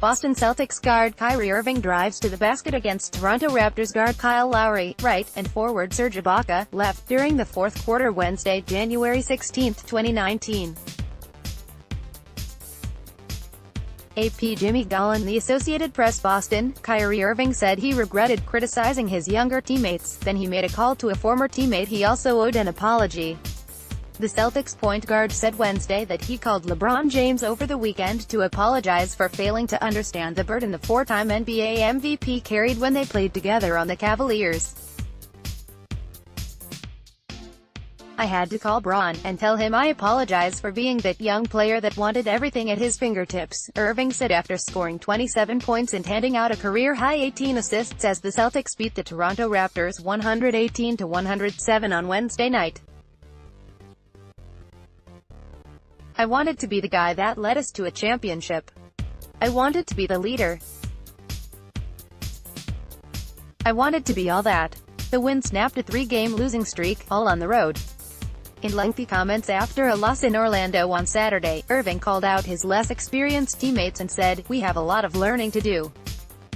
Boston Celtics guard Kyrie Irving drives to the basket against Toronto Raptors guard Kyle Lowry, right, and forward Serge Ibaka, left, during the fourth quarter Wednesday, January 16, 2019. AP Jimmy Golen, The Associated Press. Boston. Kyrie Irving said he regretted criticizing his younger teammates, then he made a call to a former teammate he also owed an apology. The Celtics point guard said Wednesday that he called LeBron James over the weekend to apologize for failing to understand the burden the four-time NBA MVP carried when they played together on the Cavaliers. "I had to call Bron, and tell him I apologize for being that young player that wanted everything at his fingertips," Irving said after scoring 27 points and handing out a career-high 18 assists as the Celtics beat the Toronto Raptors 118-107 on Wednesday night. "I wanted to be the guy that led us to a championship. I wanted to be the leader. I wanted to be all that." The win snapped a three-game losing streak, all on the road. In lengthy comments after a loss in Orlando on Saturday, Irving called out his less experienced teammates and said, "We have a lot of learning to do."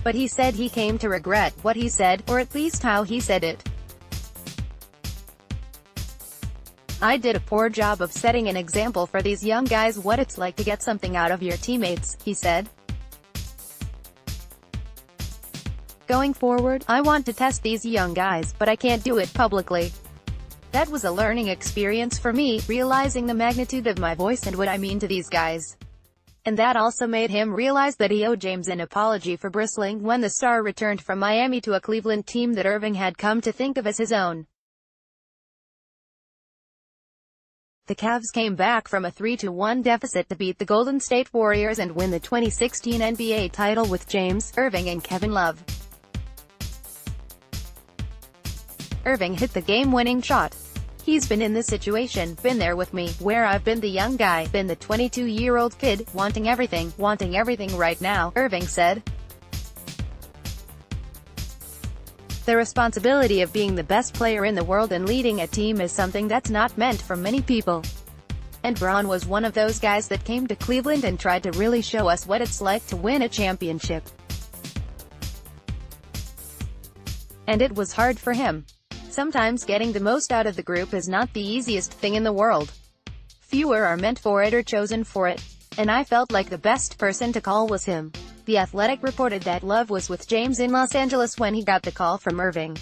But he said he came to regret what he said, or at least how he said it. "I did a poor job of setting an example for these young guys what it's like to get something out of your teammates," he said. "Going forward, I want to test these young guys, but I can't do it publicly. That was a learning experience for me, realizing the magnitude of my voice and what I mean to these guys." And that also made him realize that he owed James an apology for bristling when the star returned from Miami to a Cleveland team that Irving had come to think of as his own. The Cavs came back from a 3-1 deficit to beat the Golden State Warriors and win the 2016 NBA title with James, Irving and Kevin Love. Irving hit the game-winning shot. "He's been in this situation, been there with me, where I've been the young guy, been the 22-year-old kid, wanting everything right now," Irving said. "The responsibility of being the best player in the world and leading a team is something that's not meant for many people. And Bron was one of those guys that came to Cleveland and tried to really show us what it's like to win a championship. And it was hard for him. Sometimes getting the most out of the group is not the easiest thing in the world. Fewer are meant for it or chosen for it. And I felt like the best person to call was him." The Athletic reported that Love was with James in Los Angeles when he got the call from Irving.